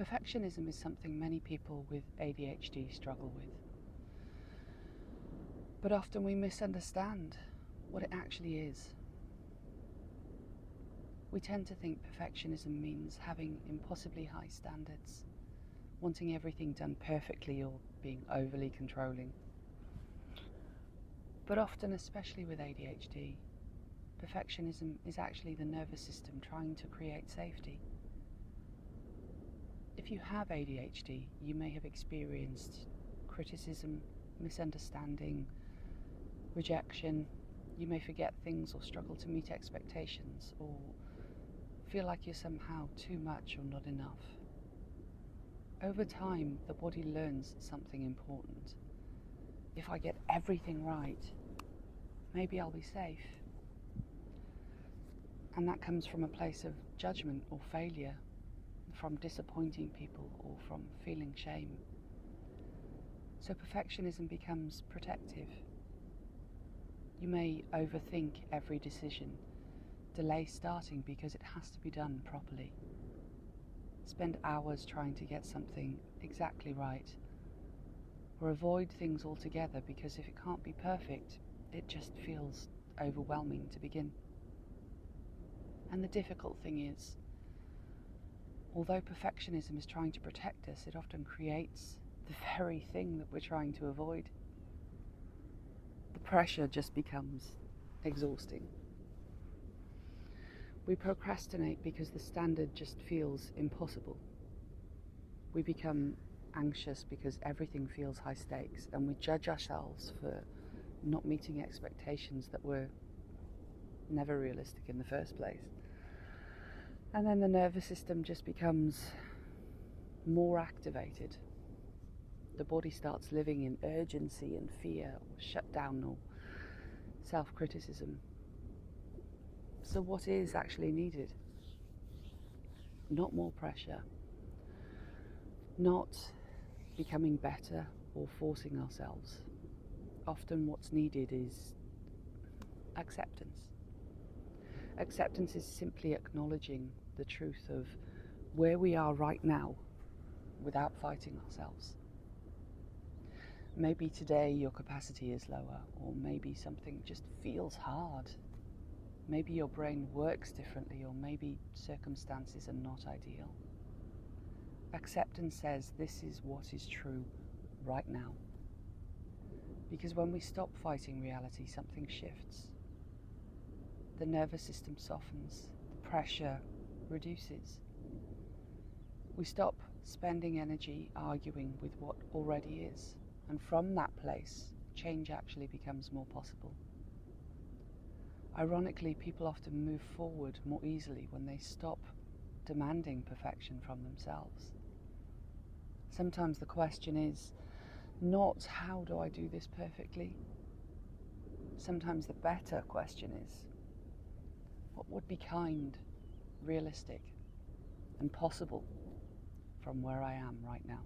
Perfectionism is something many people with ADHD struggle with. But often we misunderstand what it actually is. We tend to think perfectionism means having impossibly high standards, wanting everything done perfectly or being overly controlling. But often, especially with ADHD, perfectionism is actually the nervous system trying to create safety. If you have ADHD, you may have experienced criticism, misunderstanding, rejection. You may forget things or struggle to meet expectations or feel like you're somehow too much or not enough. Over time, the body learns something important. If I get everything right, maybe I'll be safe. And that comes from a place of judgment or failure, from disappointing people or from feeling shame. So perfectionism becomes protective. You may overthink every decision, delay starting because it has to be done properly, spend hours trying to get something exactly right, or avoid things altogether because if it can't be perfect, it just feels overwhelming to begin. And the difficult thing is, although perfectionism is trying to protect us, it often creates the very thing that we're trying to avoid. The pressure just becomes exhausting. We procrastinate because the standard just feels impossible. We become anxious because everything feels high stakes, and we judge ourselves for not meeting expectations that were never realistic in the first place. And then the nervous system just becomes more activated. The body starts living in urgency and fear, or shutdown, or self-criticism. So what is actually needed? Not more pressure, not becoming better or forcing ourselves. Often what's needed is acceptance. Acceptance is simply acknowledging the truth of where we are right now without fighting ourselves. Maybe today your capacity is lower, or maybe something just feels hard. Maybe your brain works differently, or maybe circumstances are not ideal. Acceptance says this is what is true right now. Because when we stop fighting reality, something shifts. The nervous system softens, the pressure reduces. We stop spending energy arguing with what already is, and from that place, change actually becomes more possible. Ironically, people often move forward more easily when they stop demanding perfection from themselves. Sometimes the question is not how do I do this perfectly? Sometimes the better question is what would be kind, realistic, and possible from where I am right now?